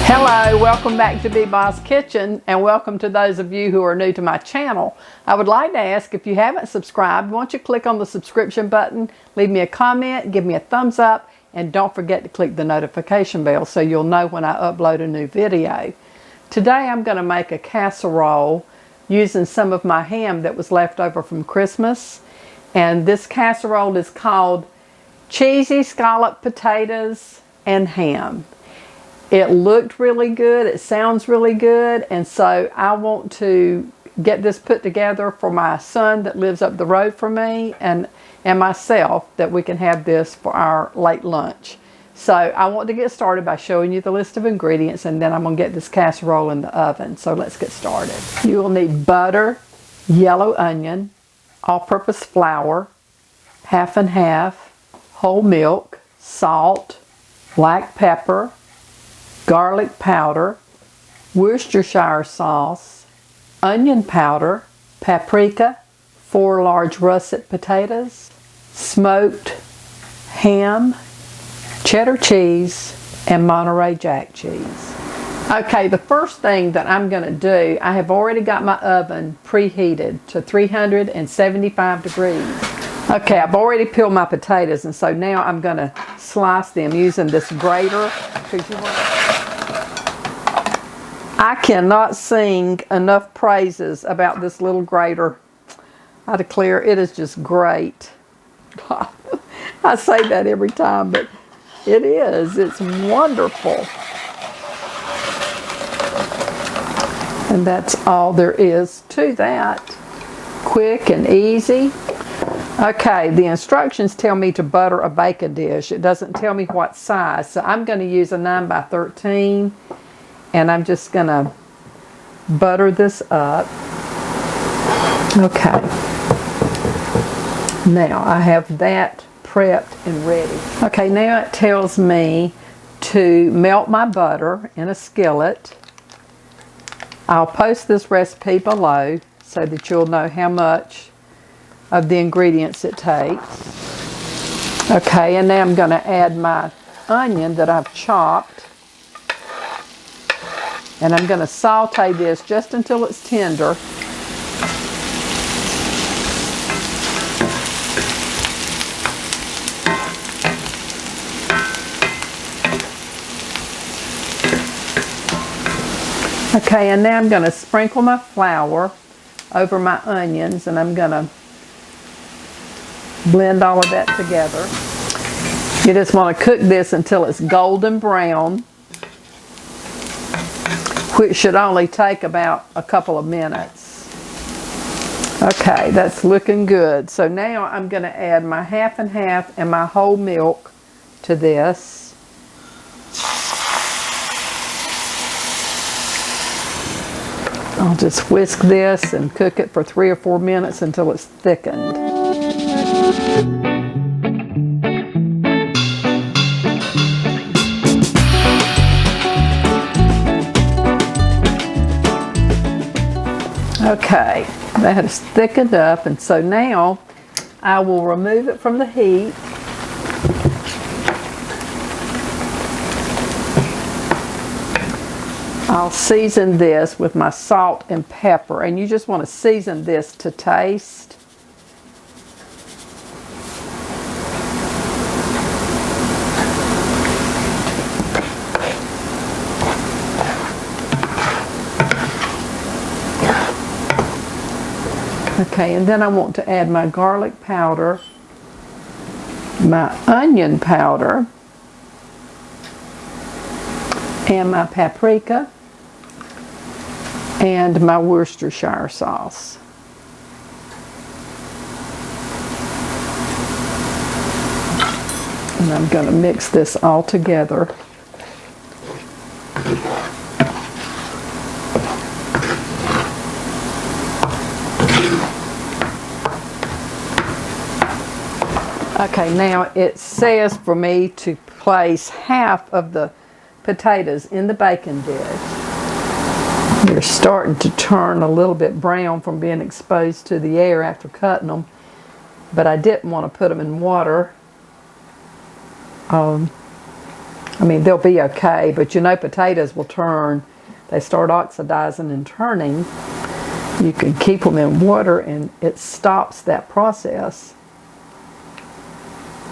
Hello, welcome back to Bee's Kitchen, and welcome to those of you who are new to my channel. I would like to ask, if you haven't subscribed, won't you click on the subscription button, leave me a comment, give me a thumbs up, and don't forget to click the notification bell so you'll know when I upload a new video. Today I'm going to make a casserole using some of my ham that was left over from Christmas. And this casserole is called Cheesy Scalloped Potatoes and Ham. It looked really good, it sounds really good, and so I want to get this put together for my son that lives up the road from me and myself, that we can have this for our late lunch. So I want to get started by showing you the list of ingredients, and then I'm going to get this casserole in the oven. So let's get started. You will need butter, yellow onion, all-purpose flour, half and half, whole milk, salt, black pepper, garlic powder, Worcestershire sauce, onion powder, paprika, 4 large russet potatoes, smoked ham, cheddar cheese, and Monterey Jack cheese. Okay, the first thing that I'm going to do, I have already got my oven preheated to 375 degrees. Okay, I've already peeled my potatoes, and so now I'm going to slice them using this grater. I cannot sing enough praises about this little grater. I declare it is just great. I say that every time, but it is. It's wonderful. And that's all there is to that. Quick and easy. Okay, the instructions tell me to butter a baking dish. It doesn't tell me what size, so I'm going to use a 9 by 13, and I'm just going to butter this up. Okay. Now I have that prepped and ready. Okay, now it tells me to melt my butter in a skillet. I'll post this recipe below so that you'll know how much of the ingredients it takes. Okay, and now I'm going to add my onion that I've chopped, and I'm going to saute this just until it's tender. Okay, and now I'm going to sprinkle my flour over my onions, and I'm going to blend all of that together. You just want to cook this until it's golden brown, which should only take about a couple of minutes. Okay, that's looking good. So now I'm going to add my half and half and my whole milk to this. I'll just whisk this and cook it for 3 or 4 minutes until it's thickened. Okay, that is thickened up, and so now I will remove it from the heat. I'll season this with my salt and pepper, and you just want to season this to taste. Okay, and then I want to add my garlic powder, my onion powder, and my paprika, and my Worcestershire sauce. And I'm going to mix this all together. Okay, now it says for me to place half of the potatoes in the baking dish. They're starting to turn a little bit brown from being exposed to the air after cutting them, but I didn't want to put them in water I mean, they'll be okay, but you know potatoes will turn. They start oxidizing and turning. You can keep them in water and it stops that process.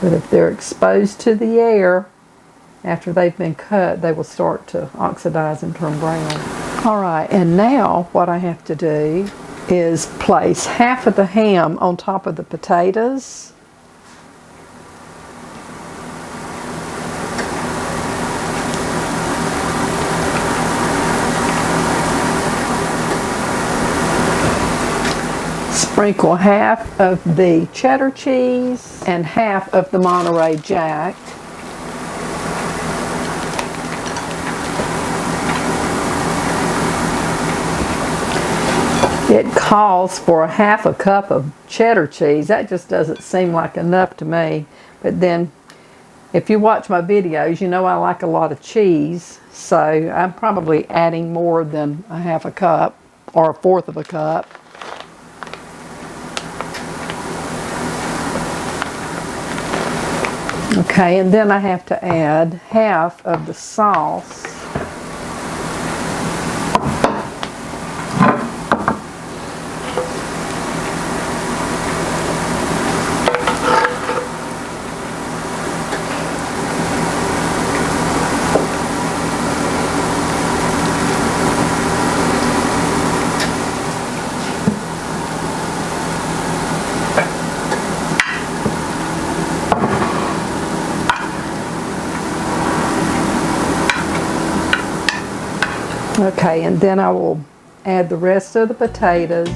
But if they're exposed to the air after they've been cut, they will start to oxidize and turn brown. All right, and now what I have to do is place half of the ham on top of the potatoes. Sprinkle half of the cheddar cheese and half of the Monterey Jack. It calls for half a cup of cheddar cheese. That just doesn't seem like enough to me. But then, if you watch my videos, you know I like a lot of cheese. So I'm probably adding more than a half a cup or a fourth of a cup. Okay, and then I have to add half of the sauce. Okay, and then I will add the rest of the potatoes.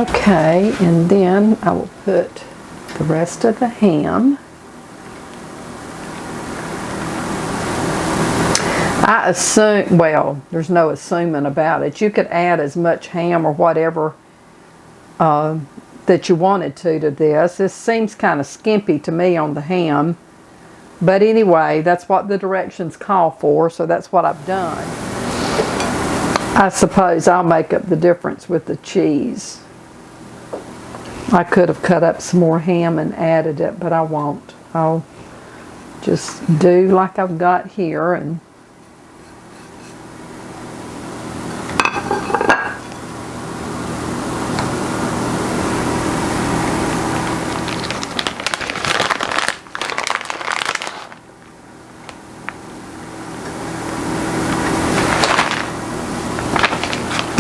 Okay, and then I will put the rest of the ham. I assume, well, there's no assuming about it. You could add as much ham or whatever that you wanted to this. This seems kind of skimpy to me on the ham. But anyway, that's what the directions call for, so that's what I've done. I suppose I'll make up the difference with the cheese. I could have cut up some more ham and added it, but I won't. I'll just do like I've got here and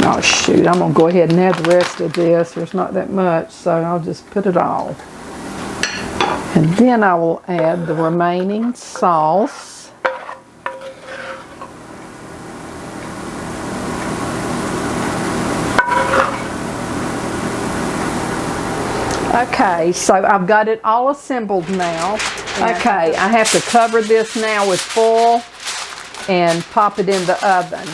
oh shoot, I'm going to go ahead and add the rest of this. There's not that much, so I'll just put it all. And then I will add the remaining sauce. Okay, so I've got it all assembled now. Okay, I have to cover this now with foil and pop it in the oven.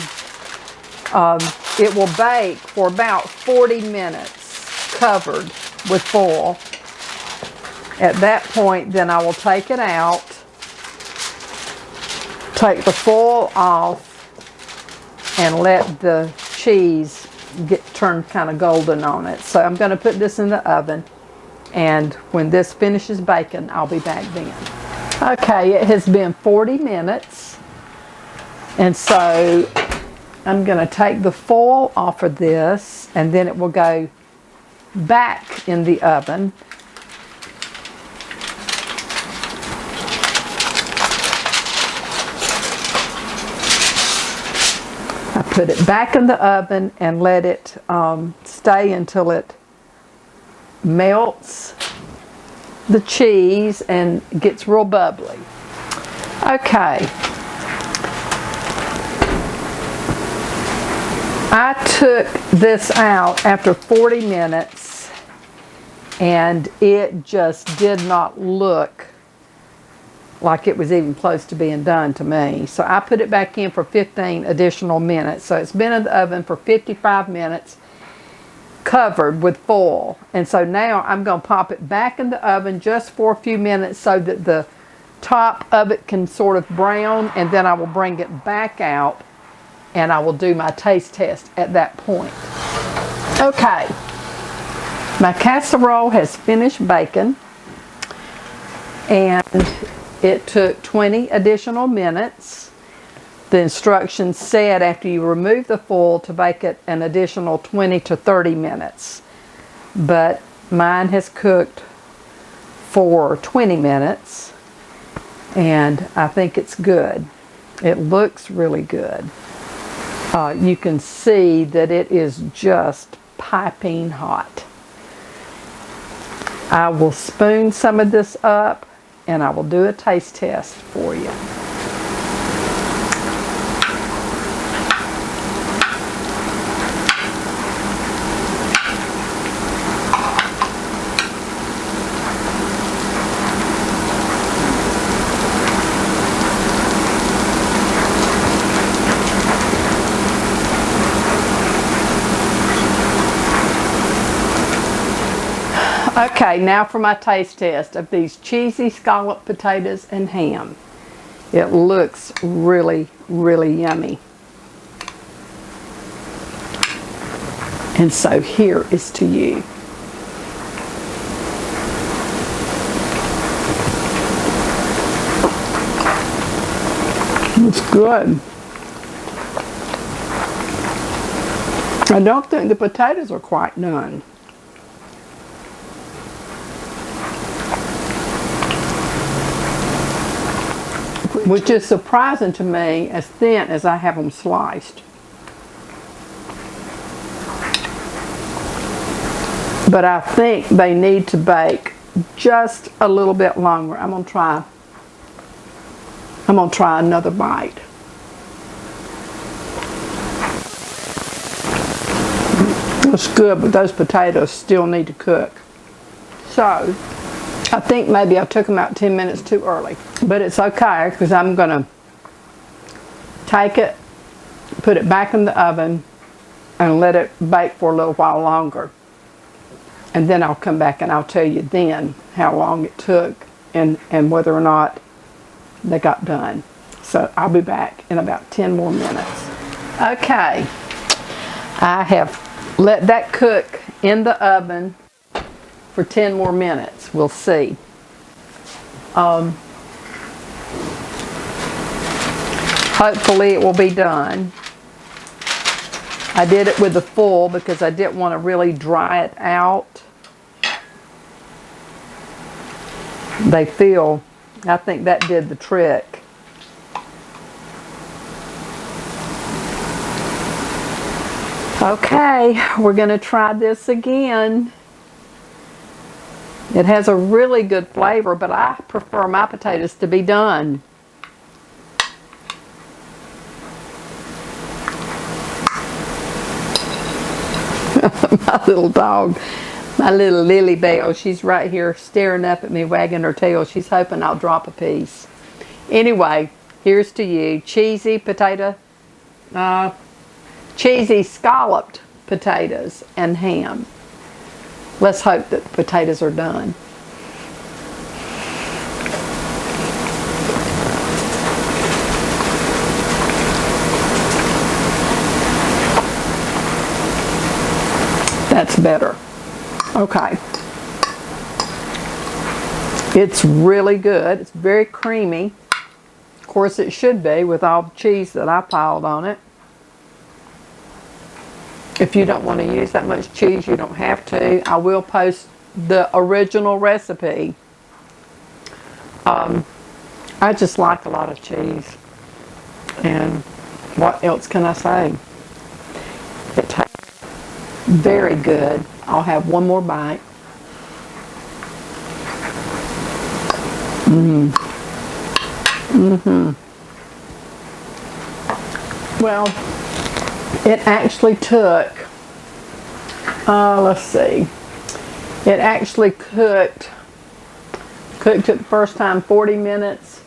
It will bake for about 40 minutes covered with foil. At that point, then I will take it out, take the foil off, and let the cheese get turned kind of golden on it. So I'm going to put this in the oven, and when this finishes baking, I'll be back then. Okay, it has been 40 minutes, and so I'm going to take the foil off of this, and then it will go back in the oven. I put it back in the oven and let it stay until it melts the cheese and gets real bubbly. Okay. I took this out after 40 minutes and it just did not look like it was even close to being done to me. So I put it back in for 15 additional minutes. So it's been in the oven for 55 minutes, covered with foil. And so now I'm going to pop it back in the oven just for a few minutes so that the top of it can sort of brown, and then I will bring it back out and I will do my taste test at that point. Okay, my casserole has finished baking, and it took 20 additional minutes. The instructions said after you remove the foil to bake it an additional 20 to 30 minutes. But mine has cooked for 20 minutes, and I think it's good. It looks really good. You can see that it is just piping hot. I will spoon some of this up and I will do a taste test for you. Okay, now for my taste test of these cheesy scalloped potatoes and ham. It looks really, really yummy. And so here is to you. It's good. I don't think the potatoes are quite done. Which is surprising to me, as thin as I have them sliced. But I think they need to bake just a little bit longer. I'm gonna try another bite. It's good, but those potatoes still need to cook. So I think maybe I took them out 10 minutes too early, but it's okay because I'm going to take it, put it back in the oven, and let it bake for a little while longer. And then I'll come back and I'll tell you then how long it took and whether or not they got done. So I'll be back in about 10 more minutes. Okay, I have let that cook in the oven for 10 more minutes. We'll see. Hopefully it will be done. I did it with the foil because I didn't want to really dry it out. They feel, I think that did the trick. Okay, we're going to try this again. It has a really good flavor, but I prefer my potatoes to be done. My little dog, my little Lily Bell, she's right here staring up at me, wagging her tail. She's hoping I'll drop a piece. Anyway, here's to you. Cheesy scalloped potatoes and ham. Let's hope that the potatoes are done. That's better. Okay. It's really good. It's very creamy. Of course it should be with all the cheese that I piled on it. If you don't want to use that much cheese, you don't have to. I will post the original recipe. I just like a lot of cheese. And what else can I say? It tastes very good. I'll have one more bite. Well, it actually took, let's see, it actually cooked it the first time 40 minutes,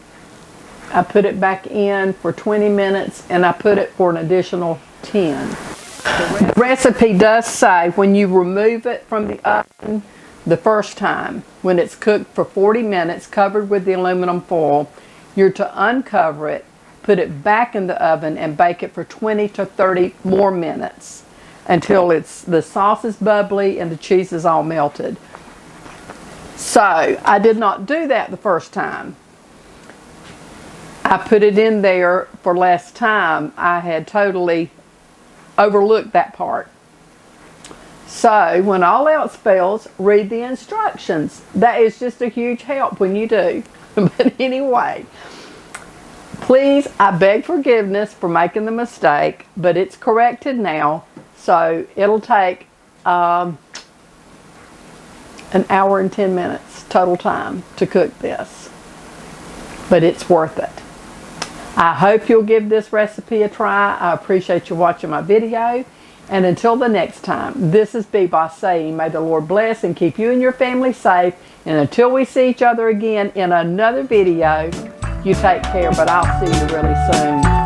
I put it back in for 20 minutes and I put it for an additional 10. The recipe does say when you remove it from the oven the first time, when it's cooked for 40 minutes covered with the aluminum foil, you're to uncover it, put it back in the oven and bake it for 20 to 30 more minutes until the sauce is bubbly and the cheese is all melted. So I did not do that the first time. I put it in there for less time. I had totally overlooked that part. So when all else fails, read the instructions. That is just a huge help when you do. But anyway, please, I beg forgiveness for making the mistake, but it's corrected now. So it'll take an hour and 10 minutes total time to cook this. But it's worth it. I hope you'll give this recipe a try. I appreciate you watching my video. And until the next time, this is B-Boss saying, may the Lord bless and keep you and your family safe. And until we see each other again in another video, you take care, but I'll see you really soon.